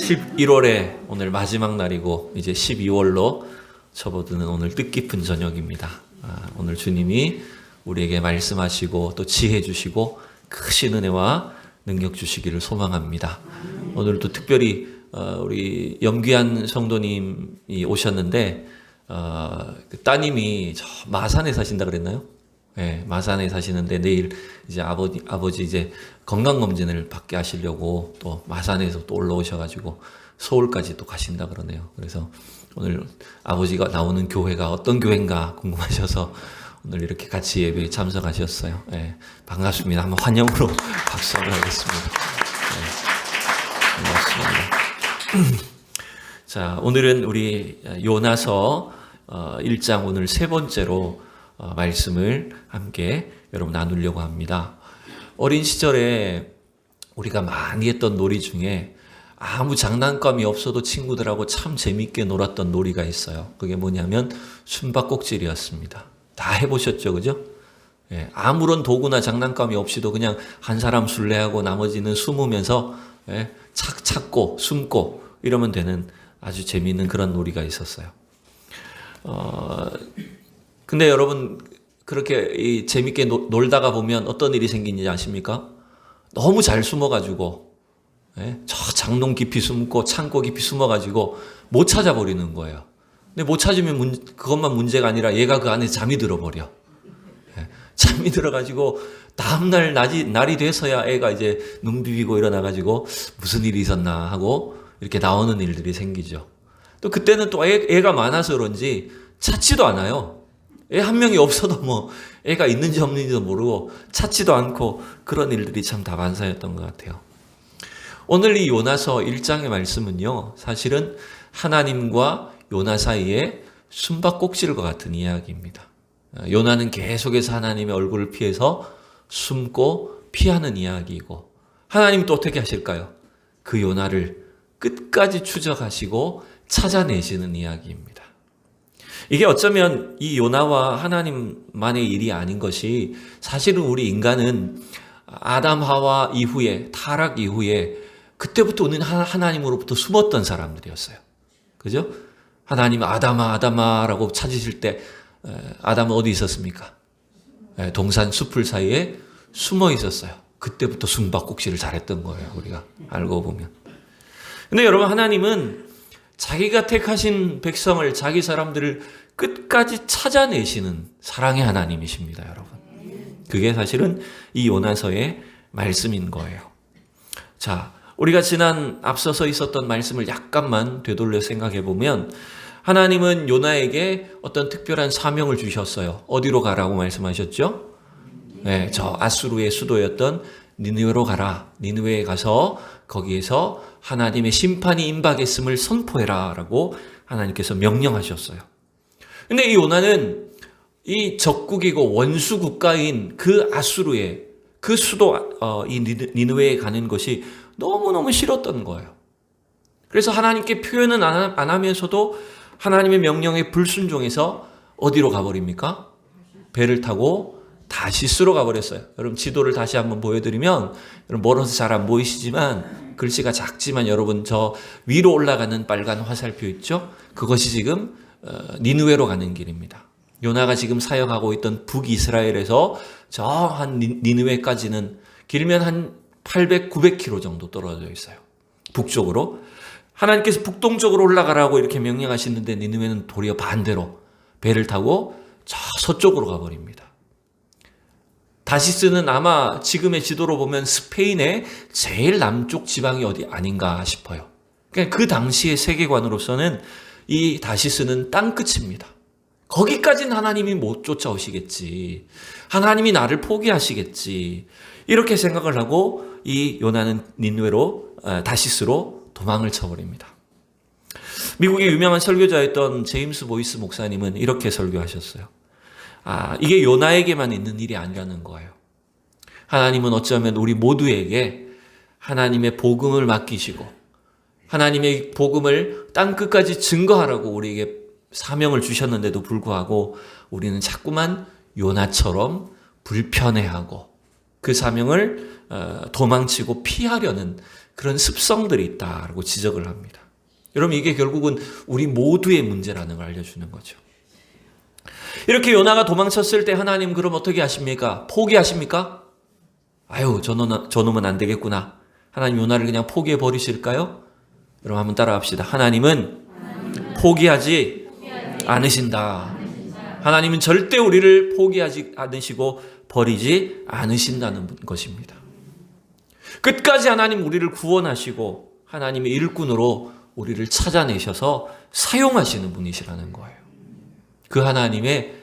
11월에 오늘 마지막 날이고 이제 12월로 접어드는 오늘 뜻깊은 저녁입니다. 오늘 주님이 우리에게 말씀하시고 또 지혜 주시고 크신 은혜와 능력 주시기를 소망합니다. 오늘도 특별히 우리 염귀한 성도님이 오셨는데 그 따님이 저 마산에 사신다 그랬나요? 네, 마산에 사시는데 내일 이제 아버지 이제 건강검진을 받게 하시려고 또 마산에서 또 올라오셔가지고 서울까지 또 가신다 그러네요. 그래서 오늘 아버지가 나오는 교회가 어떤 교회인가 궁금하셔서 오늘 이렇게 같이 예배에 참석하셨어요. 네, 반갑습니다. 한번 환영으로 박수 한번 하겠습니다. 네, 반갑습니다. 자, 오늘은 우리 요나서 1장 오늘 세 번째로 말씀을 함께 여러분 나누려고 합니다. 어린 시절에 우리가 많이 했던 놀이 중에 아무 장난감이 없어도 친구들하고 참 재밌게 놀았던 놀이가 있어요. 그게 뭐냐면 숨바꼭질이었습니다. 다 해보셨죠, 그죠? 예, 아무런 도구나 장난감이 없이도 그냥 한 사람 술래하고 나머지는 숨으면서 착 찾고 숨고 이러면 되는 아주 재미있는 그런 놀이가 있었어요. 근데 여러분 그렇게 재밌게 놀다가 보면 어떤 일이 생기는지 아십니까? 너무 잘 숨어가지고 저 장롱 깊이 숨고 창고 깊이 숨어가지고 못 찾아버리는 거예요. 근데 못 찾으면 그것만 문제가 아니라 얘가 그 안에 잠이 들어버려. 잠이 들어가지고 다음날 날이 돼서야 애가 이제 눈 비비고 일어나가지고 무슨 일이 있었나 하고 이렇게 나오는 일들이 생기죠. 또 그때는 또 애가 많아서 그런지 찾지도 않아요. 애 한 명이 없어도 뭐 애가 있는지 없는지도 모르고 찾지도 않고 그런 일들이 참 다반사였던 것 같아요. 오늘 이 요나서 1장의 말씀은요, 사실은 하나님과 요나 사이에 숨바꼭질과 같은 이야기입니다. 요나는 계속해서 하나님의 얼굴을 피해서 숨고 피하는 이야기이고, 하나님은 또 어떻게 하실까요? 그 요나를 끝까지 추적하시고 찾아내시는 이야기입니다. 이게 어쩌면 이 요나와 하나님만의 일이 아닌 것이, 사실은 우리 인간은 아담 하와 이후에, 타락 이후에 그때부터 우리는 하나님으로부터 숨었던 사람들이었어요. 그죠? 하나님 아담아라고 찾으실 때 아담은 어디 있었습니까? 동산 숲을 사이에 숨어 있었어요. 그때부터 숨바꼭질을 잘했던 거예요, 우리가 알고 보면. 근데 여러분, 하나님은 자기가 택하신 백성을, 자기 사람들을 끝까지 찾아내시는 사랑의 하나님이십니다, 여러분. 그게 사실은 이 요나서의 말씀인 거예요. 자, 우리가 앞서서 있었던 말씀을 약간만 되돌려 생각해 보면, 하나님은 요나에게 어떤 특별한 사명을 주셨어요. 어디로 가라고 말씀하셨죠? 네, 저 아수르의 수도였던 니느웨로 가라. 니느웨에 가서 거기에서 하나님의 심판이 임박했음을 선포해라 라고 하나님께서 명령하셨어요. 근데 이 요나는 이 적국이고 원수 국가인 그 아수르의 그 수도 이 니느웨에 가는 것이 너무너무 싫었던 거예요. 그래서 하나님께 표현은 안 하면서도 하나님의 명령에 불순종해서 어디로 가버립니까? 배를 타고 다시스로 가버렸어요. 여러분 지도를 다시 한번 보여드리면, 여러분 멀어서 잘 안 보이시지만 글씨가 작지만 여러분 저 위로 올라가는 빨간 화살표 있죠? 그것이 지금 니느웨로 가는 길입니다. 요나가 지금 사역하고 있던 북이스라엘에서 저 한 니느웨까지는 길면 한 800, 900km 정도 떨어져 있어요. 북쪽으로. 하나님께서 북동쪽으로 올라가라고 이렇게 명령하시는데 니느웨는 도리어 반대로 배를 타고 저 서쪽으로 가버립니다. 다시스는 아마 지금의 지도로 보면 스페인의 제일 남쪽 지방이 어디 아닌가 싶어요. 그러니까 그 당시의 세계관으로서는 이 다시스는 땅끝입니다. 거기까지는 하나님이 못 쫓아오시겠지. 하나님이 나를 포기하시겠지. 이렇게 생각을 하고 이 요나는 니느웨로, 다시스로 도망을 쳐버립니다. 미국의 유명한 설교자였던 제임스 보이스 목사님은 이렇게 설교하셨어요. 이게 요나에게만 있는 일이 아니라는 거예요. 하나님은 어쩌면 우리 모두에게 하나님의 복음을 맡기시고 하나님의 복음을 땅끝까지 증거하라고 우리에게 사명을 주셨는데도 불구하고 우리는 자꾸만 요나처럼 불편해하고 그 사명을 도망치고 피하려는 그런 습성들이 있다라고 지적을 합니다. 여러분, 이게 결국은 우리 모두의 문제라는 걸 알려주는 거죠. 이렇게 요나가 도망쳤을 때 하나님 그럼 어떻게 하십니까? 포기하십니까? 아유, 저놈은 안 되겠구나. 하나님 요나를 그냥 포기해 버리실까요? 여러분 한번 따라합시다. 하나님은 포기하지 않으신다. 하나님은 절대 우리를 포기하지 않으시고 버리지 않으신다는 것입니다. 끝까지 하나님 우리를 구원하시고 하나님의 일꾼으로 우리를 찾아내셔서 사용하시는 분이시라는 거예요. 그 하나님의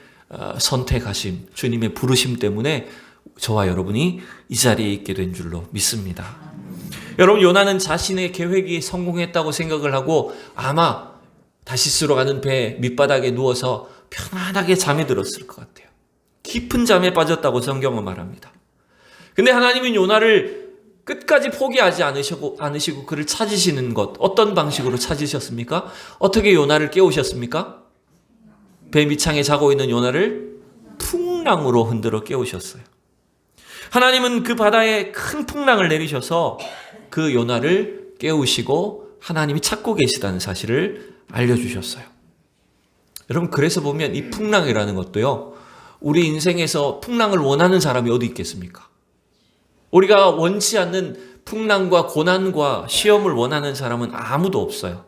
선택하심, 주님의 부르심 때문에 저와 여러분이 이 자리에 있게 된 줄로 믿습니다. 여러분, 요나는 자신의 계획이 성공했다고 생각을 하고 아마 다시스로 가는 배 밑바닥에 누워서 편안하게 잠에 들었을 것 같아요. 깊은 잠에 빠졌다고 성경은 말합니다. 근데 하나님은 요나를 끝까지 포기하지 않으시고 그를 찾으시는 것, 어떤 방식으로 찾으셨습니까? 어떻게 요나를 깨우셨습니까? 배 밑창에 자고 있는 요나를 풍랑으로 흔들어 깨우셨어요. 하나님은 그 바다에 큰 풍랑을 내리셔서 그 요나를 깨우시고 하나님이 찾고 계시다는 사실을 알려주셨어요. 여러분, 그래서 보면 이 풍랑이라는 것도요, 우리 인생에서 풍랑을 원하는 사람이 어디 있겠습니까? 우리가 원치 않는 풍랑과 고난과 시험을 원하는 사람은 아무도 없어요.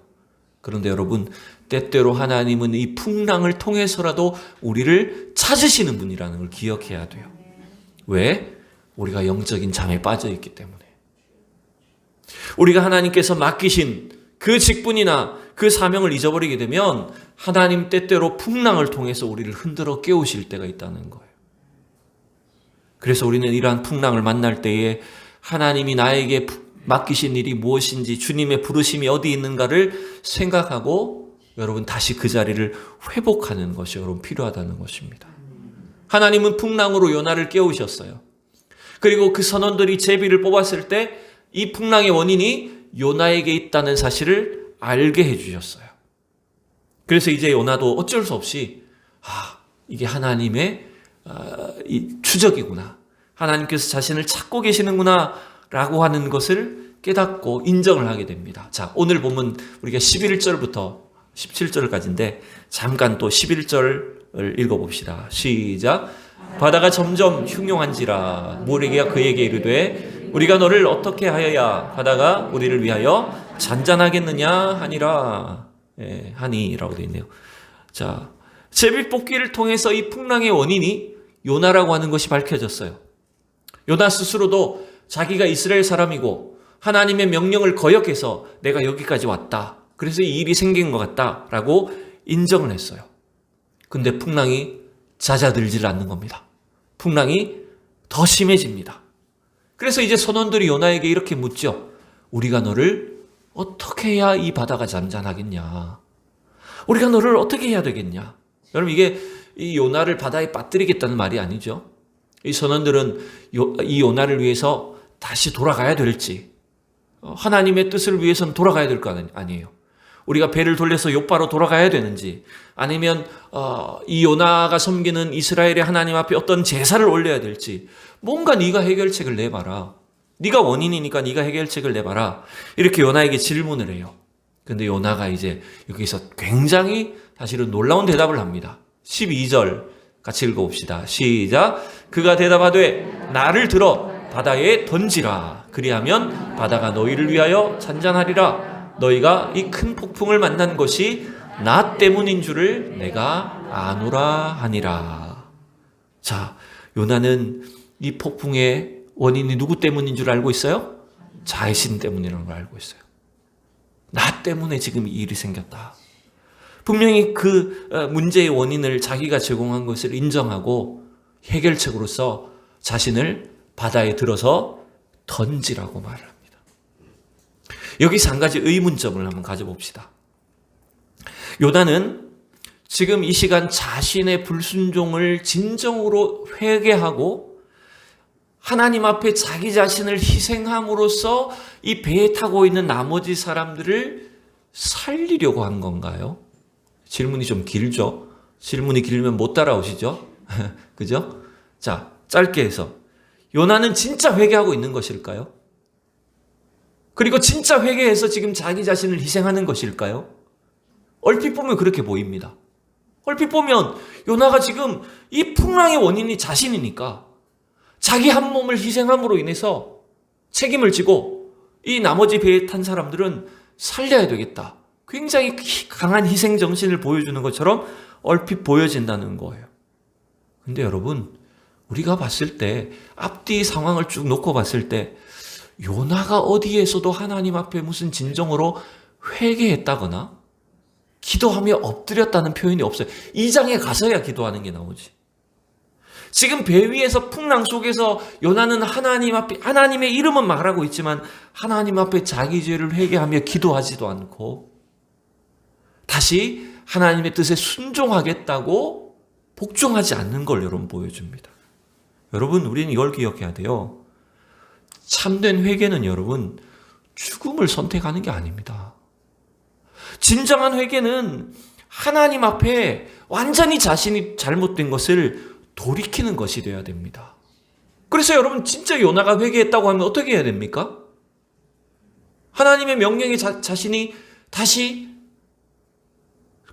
그런데 여러분, 때때로 하나님은 이 풍랑을 통해서라도 우리를 찾으시는 분이라는 걸 기억해야 돼요. 왜? 우리가 영적인 잠에 빠져 있기 때문에. 우리가 하나님께서 맡기신 그 직분이나 그 사명을 잊어버리게 되면 하나님 때때로 풍랑을 통해서 우리를 흔들어 깨우실 때가 있다는 거예요. 그래서 우리는 이러한 풍랑을 만날 때에 하나님이 나에게 맡기신 일이 무엇인지, 주님의 부르심이 어디 있는가를 생각하고 여러분 다시 그 자리를 회복하는 것이 여러분 필요하다는 것입니다. 하나님은 풍랑으로 요나를 깨우셨어요. 그리고 그 선원들이 제비를 뽑았을 때 이 풍랑의 원인이 요나에게 있다는 사실을 알게 해주셨어요. 그래서 이제 요나도 어쩔 수 없이 이게 하나님의 이 추적이구나, 하나님께서 자신을 찾고 계시는구나 라고 하는 것을 깨닫고 인정을 하게 됩니다. 자, 오늘 보면 우리가 11절부터 17절까지인데 잠깐 또 11절을 읽어봅시다. 시작. 바다가 점점 흉흉한지라 모래기가 그에게 이르되 우리가 너를 어떻게 하여야 바다가 우리를 위하여 잔잔하겠느냐 하니라. 하니라고 되어 있네요. 자, 제비 뽑기를 통해서 이 풍랑의 원인이 요나라고 하는 것이 밝혀졌어요. 요나 스스로도 자기가 이스라엘 사람이고 하나님의 명령을 거역해서 내가 여기까지 왔다, 그래서 이 일이 생긴 것 같다라고 인정을 했어요. 근데 풍랑이 잦아들질 않는 겁니다. 풍랑이 더 심해집니다. 그래서 이제 선원들이 요나에게 이렇게 묻죠. 우리가 너를 어떻게 해야 이 바다가 잠잠하겠냐? 우리가 너를 어떻게 해야 되겠냐? 여러분, 이게 이 요나를 바다에 빠뜨리겠다는 말이 아니죠. 이 선원들은 이 요나를 위해서 다시 돌아가야 될지, 하나님의 뜻을 위해서는 돌아가야 될 거 아니에요. 우리가 배를 돌려서 요바로 돌아가야 되는지, 아니면 이 요나가 섬기는 이스라엘의 하나님 앞에 어떤 제사를 올려야 될지, 뭔가 네가 해결책을 내봐라. 네가 원인이니까 네가 해결책을 내봐라. 이렇게 요나에게 질문을 해요. 근데 요나가 이제 여기서 굉장히 사실은 놀라운 대답을 합니다. 12절 같이 읽어봅시다. 시작. 그가 대답하되 나를 들어 바다에 던지라. 그리하면 바다가 너희를 위하여 잔잔하리라. 너희가 이 큰 폭풍을 만난 것이 나 때문인 줄을 내가 아노라 하니라. 자, 요나는 이 폭풍의 원인이 누구 때문인 줄 알고 있어요? 자신 때문이라는 걸 알고 있어요. 나 때문에 지금 이 일이 생겼다. 분명히 그 문제의 원인을 자기가 제공한 것을 인정하고 해결책으로서 자신을 바다에 들어서 던지라고 말합니다. 여기서 한 가지 의문점을 한번 가져봅시다. 요나는 지금 이 시간 자신의 불순종을 진정으로 회개하고 하나님 앞에 자기 자신을 희생함으로써 이 배에 타고 있는 나머지 사람들을 살리려고 한 건가요? 질문이 좀 길죠? 질문이 길면 못 따라오시죠? 그죠? 자, 짧게 해서 요나는 진짜 회개하고 있는 것일까요? 그리고 진짜 회개해서 지금 자기 자신을 희생하는 것일까요? 얼핏 보면 그렇게 보입니다. 얼핏 보면 요나가 지금 이 풍랑의 원인이 자신이니까 자기 한 몸을 희생함으로 인해서 책임을 지고 이 나머지 배에 탄 사람들은 살려야 되겠다. 굉장히 강한 희생 정신을 보여주는 것처럼 얼핏 보여진다는 거예요. 근데 여러분, 우리가 봤을 때 앞뒤 상황을 쭉 놓고 봤을 때 요나가 어디에서도 하나님 앞에 무슨 진정으로 회개했다거나 기도하며 엎드렸다는 표현이 없어요. 2장에 가서야 기도하는 게 나오지. 지금 배 위에서 풍랑 속에서 요나는 하나님 앞에 하나님의 이름은 말하고 있지만 하나님 앞에 자기 죄를 회개하며 기도하지도 않고 다시 하나님의 뜻에 순종하겠다고 복종하지 않는 걸 여러분 보여줍니다. 여러분, 우리는 이걸 기억해야 돼요. 참된 회개는 여러분 죽음을 선택하는 게 아닙니다. 진정한 회개는 하나님 앞에 완전히 자신이 잘못된 것을 돌이키는 것이 되어야 됩니다. 그래서 여러분, 진짜 요나가 회개했다고 하면 어떻게 해야 됩니까? 하나님의 명령에 자신이 다시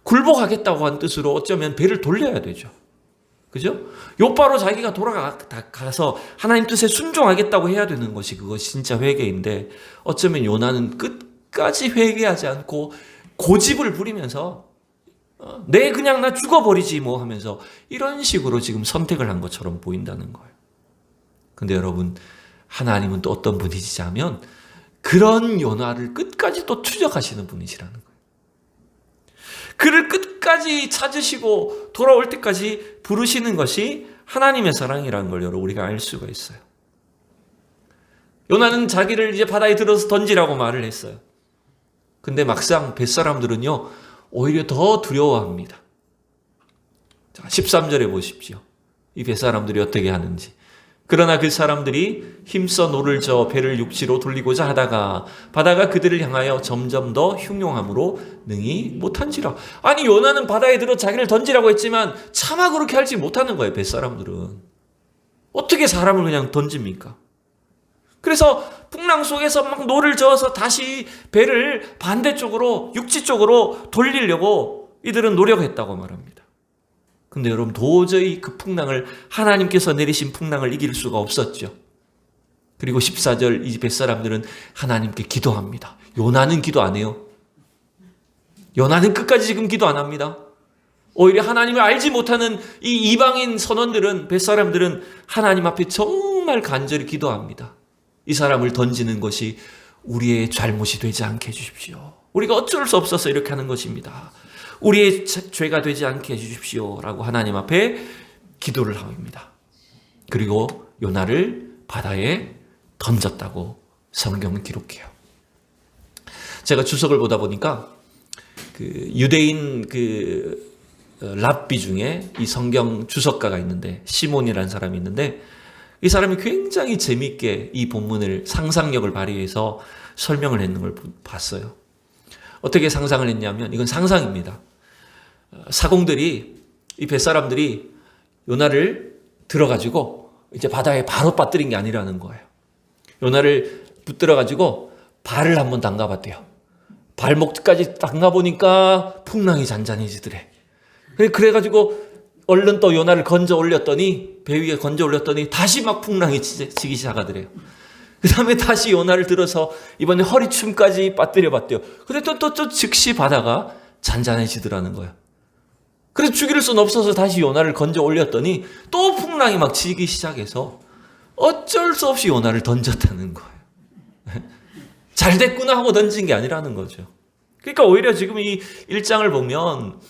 굴복하겠다고 한 뜻으로 어쩌면 배를 돌려야 되죠. 그죠? 요바로 자기가 돌아가서 하나님 뜻에 순종하겠다고 해야 되는 것이 그것이 진짜 회개인데 어쩌면 요나는 끝까지 회개하지 않고 고집을 부리면서 그냥 나 죽어버리지 뭐 하면서 이런 식으로 지금 선택을 한 것처럼 보인다는 거예요. 근데 여러분, 하나님은 또 어떤 분이시냐면 그런 요나를 끝까지 또 추적하시는 분이시라는 거예요. 그를 끝까지 찾으시고 돌아올 때까지 부르시는 것이 하나님의 사랑이라는 걸 여러분 우리가 알 수가 있어요. 요나는 자기를 이제 바다에 들어서 던지라고 말을 했어요. 근데 막상 뱃사람들은요 오히려 더 두려워합니다. 자, 13절에 보십시오. 이 뱃사람들이 어떻게 하는지. 그러나 그 사람들이 힘써 노를 저어 배를 육지로 돌리고자 하다가 바다가 그들을 향하여 점점 더 흉용함으로 능히 못한지라. 아니, 요나는 바다에 들어 자기를 던지라고 했지만 차마 그렇게 할지 못하는 거예요. 뱃사람들은. 어떻게 사람을 그냥 던집니까? 그래서 풍랑 속에서 막 노를 저어서 다시 배를 반대쪽으로 육지 쪽으로 돌리려고 이들은 노력했다고 말합니다. 근데 여러분, 도저히 그 풍랑을, 하나님께서 내리신 풍랑을 이길 수가 없었죠. 그리고 14절 이 뱃사람들은 하나님께 기도합니다. 요나는 기도 안 해요. 요나는 끝까지 지금 기도 안 합니다. 오히려 하나님을 알지 못하는 이 이방인 선원들은, 뱃사람들은 하나님 앞에 정말 간절히 기도합니다. 이 사람을 던지는 것이 우리의 잘못이 되지 않게 해주십시오. 우리가 어쩔 수 없어서 이렇게 하는 것입니다. 우리의 죄가 되지 않게 해주십시오 라고 하나님 앞에 기도를 합니다. 그리고 요나를 바다에 던졌다고 성경은 기록해요. 제가 주석을 보다 보니까 그 유대인 랍비 중에 이 성경 주석가가 있는데, 시몬이라는 사람이 있는데, 이 사람이 굉장히 재미있게 이 본문을 상상력을 발휘해서 설명을 했는 걸 봤어요. 어떻게 상상을 했냐면, 이건 상상입니다. 사공들이, 이 뱃사람들이 요나를 들어가지고 이제 바다에 바로 빠뜨린 게 아니라는 거예요. 요나를 붙들어가지고 발을 한번 담가봤대요. 발목까지 담가보니까 풍랑이 잔잔해지더래. 그래가지고 얼른 또 요나를 건져 올렸더니, 배 위에 건져 올렸더니 다시 막 풍랑이 치기 시작하더래요. 그 다음에 다시 요나를 들어서 이번에 허리춤까지 빠뜨려 봤대요. 근데 또 즉시 바다가 잔잔해지더라는 거예요. 그래서 죽일 수는 없어서 다시 요나를 건져 올렸더니 또 풍랑이 막 치기 시작해서 어쩔 수 없이 요나를 던졌다는 거예요. 잘 됐구나 하고 던진 게 아니라는 거죠. 그러니까 오히려 지금 이 1장을 보면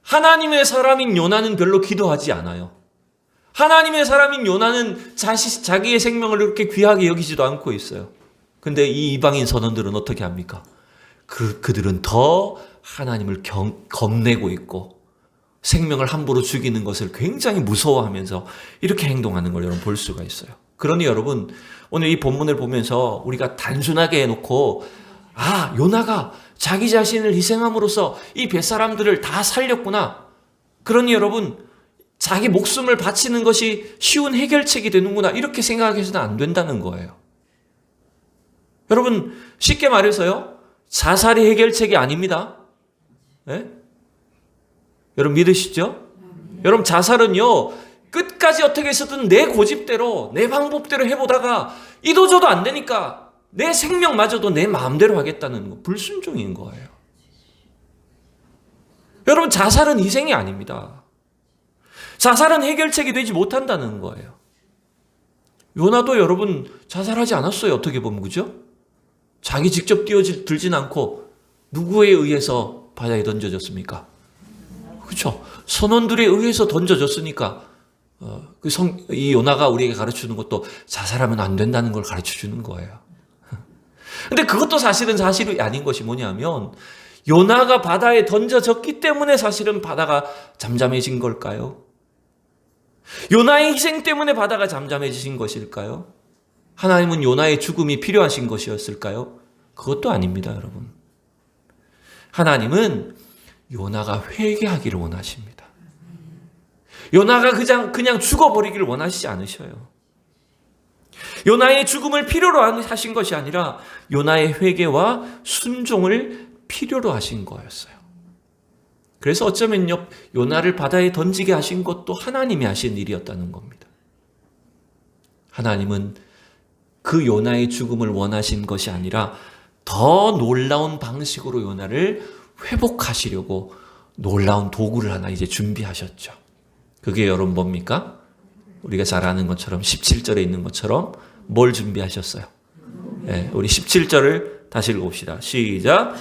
하나님의 사람인 요나는 별로 기도하지 않아요. 하나님의 사람인 요나는 자기의 생명을 그렇게 귀하게 여기지도 않고 있어요. 근데 이 이방인 선원들은 어떻게 합니까? 그들은 더 하나님을 겁내고 있고 생명을 함부로 죽이는 것을 굉장히 무서워하면서 이렇게 행동하는 걸 여러분 볼 수가 있어요. 그러니 여러분, 오늘 이 본문을 보면서 우리가 단순하게 해놓고 요나가 자기 자신을 희생함으로써 이 뱃사람들을 다 살렸구나. 그러니 여러분, 자기 목숨을 바치는 것이 쉬운 해결책이 되는구나. 이렇게 생각해서는 안 된다는 거예요. 여러분 쉽게 말해서요, 자살이 해결책이 아닙니다. 예? 여러분 믿으시죠? 여러분 자살은요, 끝까지 어떻게 해서든 내 고집대로 내 방법대로 해보다가 이도저도 안 되니까 내 생명마저도 내 마음대로 하겠다는 거, 불순종인 거예요. 여러분 자살은 희생이 아닙니다. 자살은 해결책이 되지 못한다는 거예요. 요나도 여러분 자살하지 않았어요. 어떻게 보면, 그죠? 자기 직접 뛰어들진 않고 누구에 의해서 바다에 던져졌습니까? 그렇죠? 선원들에 의해서 던져졌으니까 이 요나가 우리에게 가르쳐주는 것도 자살하면 안 된다는 걸 가르쳐주는 거예요. 근데 그것도 사실이 아닌 것이 뭐냐면, 요나가 바다에 던져졌기 때문에 사실은 바다가 잠잠해진 걸까요? 요나의 희생 때문에 바다가 잠잠해지신 것일까요? 하나님은 요나의 죽음이 필요하신 것이었을까요? 그것도 아닙니다, 여러분. 하나님은 요나가 회개하기를 원하십니다. 요나가 그냥 죽어버리기를 원하시지 않으셔요. 요나의 죽음을 필요로 하신 것이 아니라 요나의 회개와 순종을 필요로 하신 거였어요. 그래서 어쩌면요, 요나를 바다에 던지게 하신 것도 하나님이 하신 일이었다는 겁니다. 하나님은 그 요나의 죽음을 원하신 것이 아니라 더 놀라운 방식으로 요나를 회복하시려고 놀라운 도구를 하나 이제 준비하셨죠. 그게 여러분 뭡니까? 우리가 잘 아는 것처럼 17절에 있는 것처럼 뭘 준비하셨어요? 네, 우리 17절을 다시 읽어봅시다. 시작.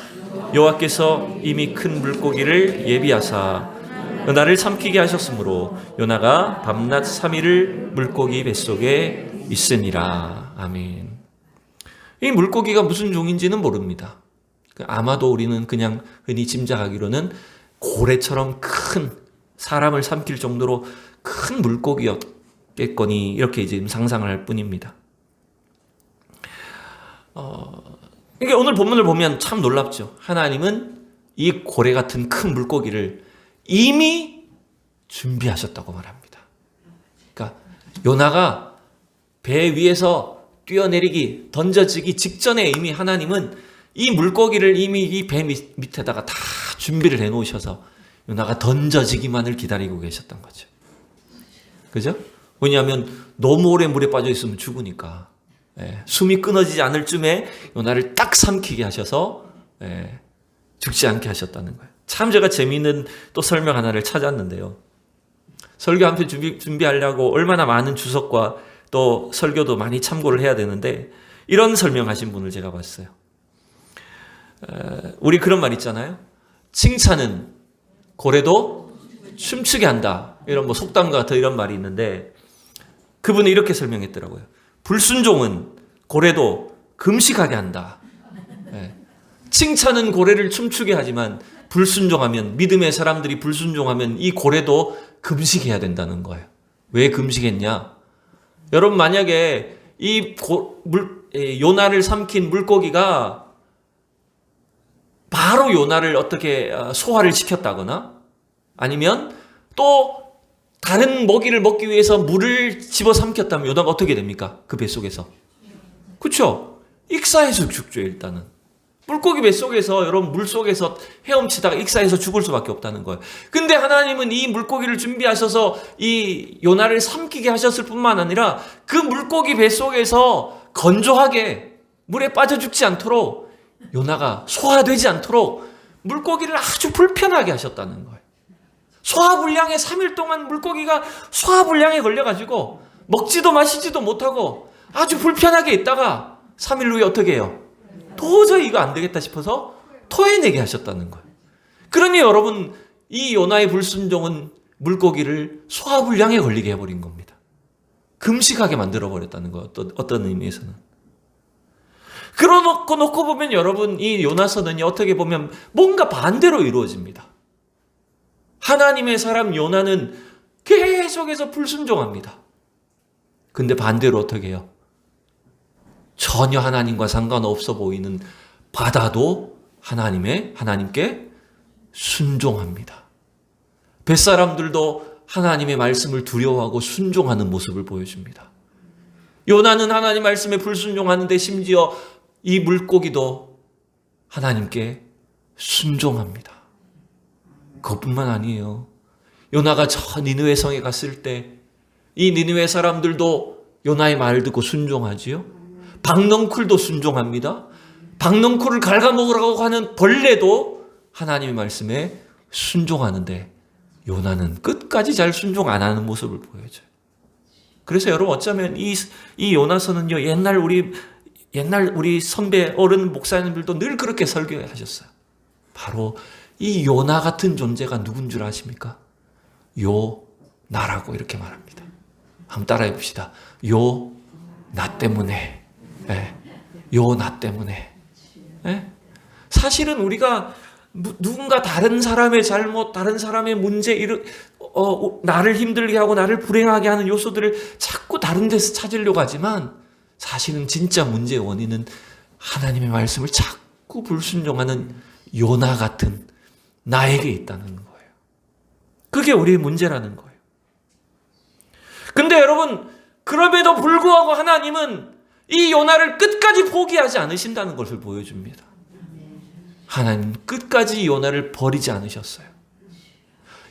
여호와께서 이미 큰 물고기를 예비하사 요나를 삼키게 하셨으므로 요나가 밤낮 3일을 물고기 뱃속에 있으니라. 아멘. 이 물고기가 무슨 종인지는 모릅니다. 아마도 우리는 그냥 흔히 짐작하기로는 고래처럼 큰, 사람을 삼킬 정도로 큰 물고기였겠거니 이렇게 지금 상상을 할 뿐입니다. 이게 오늘 본문을 보면 참 놀랍죠. 하나님은 이 고래 같은 큰 물고기를 이미 준비하셨다고 말합니다. 그러니까 요나가 배 위에서 뛰어내리기, 던져지기 직전에 이미 하나님은 이 물고기를 이미 이 배 밑에다가 다 준비를 해놓으셔서 요나가 던져지기만을 기다리고 계셨던 거죠. 그죠? 왜냐하면 너무 오래 물에 빠져 있으면 죽으니까. 숨이 끊어지지 않을 쯤에 요나를 딱 삼키게 하셔서 죽지 않게 하셨다는 거예요. 참 제가 재미있는 또 설명 하나를 찾았는데요. 설교 한 편 준비하려고 얼마나 많은 주석과 또 설교도 많이 참고를 해야 되는데 이런 설명하신 분을 제가 봤어요. 우리 그런 말 있잖아요. 칭찬은 고래도 춤추게 한다. 이런 뭐 속담과 같은 이런 말이 있는데 그분이 이렇게 설명했더라고요. 불순종은 고래도 금식하게 한다. 칭찬은 고래를 춤추게 하지만 불순종하면, 믿음의 사람들이 불순종하면 이 고래도 금식해야 된다는 거예요. 왜 금식했냐? 여러분 만약에 요나를 삼킨 물고기가 바로 요나를 어떻게 소화를 시켰다거나 아니면 또 다른 먹이를 먹기 위해서 물을 집어 삼켰다면 요나가 어떻게 됩니까? 그 뱃속에서. 그렇죠? 익사해서 죽죠, 일단은. 물고기 뱃속에서, 여러분 물속에서 헤엄치다가 익사해서 죽을 수밖에 없다는 거예요. 근데 하나님은 이 물고기를 준비하셔서 이 요나를 삼키게 하셨을 뿐만 아니라 그 물고기 뱃속에서 건조하게 물에 빠져 죽지 않도록, 요나가 소화되지 않도록 물고기를 아주 불편하게 하셨다는 거예요. 소화불량에 3일 동안 물고기가 소화불량에 걸려가지고 먹지도 마시지도 못하고 아주 불편하게 있다가 3일 후에 어떻게 해요? 도저히 이거 안 되겠다 싶어서 토해내게 하셨다는 거예요. 그러니 여러분, 이 요나의 불순종은 물고기를 소화불량에 걸리게 해버린 겁니다. 금식하게 만들어버렸다는 거예요. 어떤 의미에서는. 그러놓고 보면 여러분, 이 요나서는 어떻게 보면 뭔가 반대로 이루어집니다. 하나님의 사람 요나는 계속해서 불순종합니다. 근데 반대로 어떻게 해요? 전혀 하나님과 상관없어 보이는 바다도 하나님께 순종합니다. 뱃사람들도 하나님의 말씀을 두려워하고 순종하는 모습을 보여줍니다. 요나는 하나님 말씀에 불순종하는데 심지어 이 물고기도 하나님께 순종합니다. 그것뿐만 아니에요. 요나가 저 니느웨 성에 갔을 때 이 니느웨 사람들도 요나의 말을 듣고 순종하지요. 박넝쿨도 순종합니다. 박넝쿨을 갉아먹으라고 하는 벌레도 하나님의 말씀에 순종하는데 요나는 끝까지 잘 순종 안 하는 모습을 보여줘요. 그래서 여러분 어쩌면 이 요나서는요, 옛날 우리 선배 어른 목사님들도 늘 그렇게 설교하셨어요. 바로 이 요나 같은 존재가 누군 줄 아십니까? 요나라고 이렇게 말합니다. 한번 따라해 봅시다. 나 때문에. 네. 나 때문에. 네? 사실은 우리가 누군가 다른 사람의 잘못, 다른 사람의 문제, 나를 힘들게 하고 나를 불행하게 하는 요소들을 자꾸 다른 데서 찾으려고 하지만 사실은 진짜 문제의 원인은 하나님의 말씀을 자꾸 불순종하는 요나 같은 나에게 있다는 거예요. 그게 우리의 문제라는 거예요. 근데 여러분, 그럼에도 불구하고 하나님은 이 요나를 끝까지 포기하지 않으신다는 것을 보여줍니다. 하나님 끝까지 요나를 버리지 않으셨어요.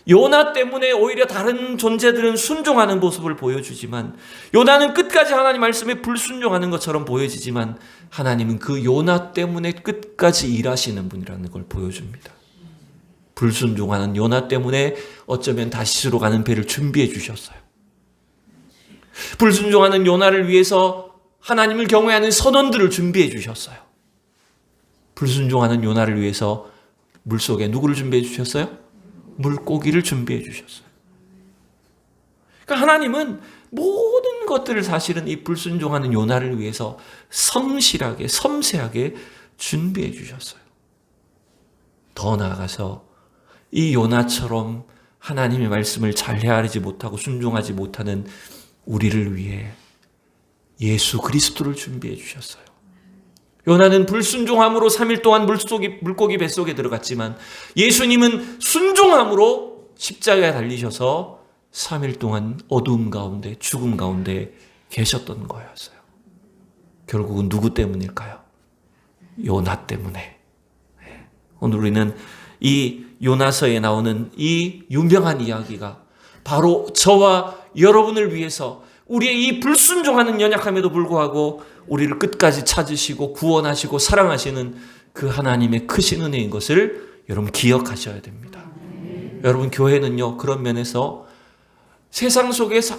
요나 때문에 오히려 다른 존재들은 순종하는 모습을 보여주지만 요나는 끝까지 하나님 말씀에 불순종하는 것처럼 보여지지만 하나님은 그 요나 때문에 끝까지 일하시는 분이라는 걸 보여줍니다. 불순종하는 요나 때문에 어쩌면 다시스로 가는 배를 준비해 주셨어요. 불순종하는 요나를 위해서 하나님을 경외하는 선원들을 준비해 주셨어요. 불순종하는 요나를 위해서 물속에 누구를 준비해 주셨어요? 물고기를 준비해 주셨어요. 그러니까 하나님은 모든 것들을 사실은 이 불순종하는 요나를 위해서 성실하게, 섬세하게 준비해 주셨어요. 더 나아가서 이 요나처럼 하나님의 말씀을 잘 헤아리지 못하고 순종하지 못하는 우리를 위해 예수 그리스도를 준비해 주셨어요. 요나는 불순종함으로 3일 동안 물고기 뱃속에 들어갔지만 예수님은 순종함으로 십자가에 달리셔서 3일 동안 어두움 가운데 죽음 가운데 계셨던 거였어요. 결국은 누구 때문일까요? 요나 때문에. 오늘 우리는 이 요나서에 나오는 이 유명한 이야기가 바로 저와 여러분을 위해서 우리의 이 불순종하는 연약함에도 불구하고 우리를 끝까지 찾으시고 구원하시고 사랑하시는 그 하나님의 크신 은혜인 것을 여러분 기억하셔야 됩니다. 여러분 교회는요, 그런 면에서 세상 속에서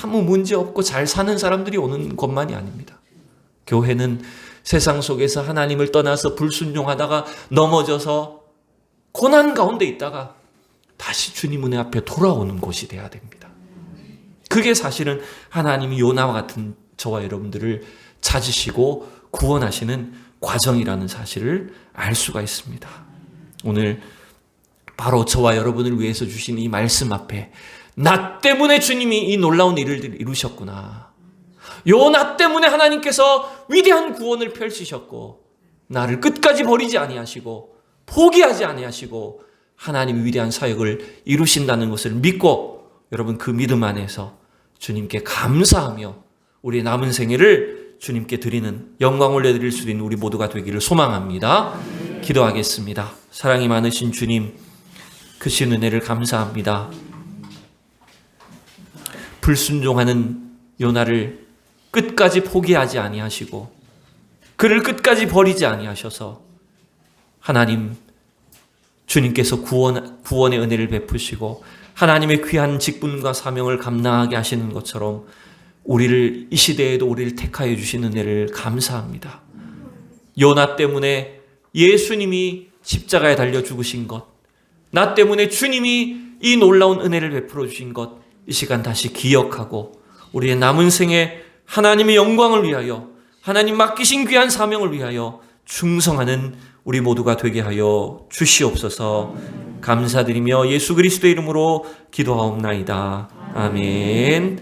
아무 문제 없고 잘 사는 사람들이 오는 것만이 아닙니다. 교회는 세상 속에서 하나님을 떠나서 불순종하다가 넘어져서 고난 가운데 있다가 다시 주님 은혜 앞에 돌아오는 곳이 돼야 됩니다. 그게 사실은 하나님이 요나와 같은 저와 여러분들을 찾으시고 구원하시는 과정이라는 사실을 알 수가 있습니다. 오늘 바로 저와 여러분을 위해서 주신 이 말씀 앞에 나 때문에 주님이 이 놀라운 일을 이루셨구나. 요나 때문에 하나님께서 위대한 구원을 펼치셨고 나를 끝까지 버리지 아니하시고 포기하지 아니하시고 하나님의 위대한 사역을 이루신다는 것을 믿고 여러분 그 믿음 안에서 주님께 감사하며 우리의 남은 생애를 주님께 드리는 영광 올려드릴 수 있는 우리 모두가 되기를 소망합니다. 기도하겠습니다. 사랑이 많으신 주님, 크신 은혜를 감사합니다. 불순종하는 요나를 끝까지 포기하지 아니하시고 그를 끝까지 버리지 아니하셔서 하나님 주님께서 구원의 은혜를 베푸시고 하나님의 귀한 직분과 사명을 감당하게 하시는 것처럼 우리를 이 시대에도 우리를 택하여 주신 은혜를 감사합니다. 요나 때문에 예수님이 십자가에 달려 죽으신 것, 나 때문에 주님이 이 놀라운 은혜를 베풀어 주신 것, 이 시간 다시 기억하고 우리의 남은 생에 하나님의 영광을 위하여 하나님 맡기신 귀한 사명을 위하여 충성하는 우리 모두가 되게 하여 주시옵소서. 감사드리며 예수 그리스도의 이름으로 기도하옵나이다. 아멘.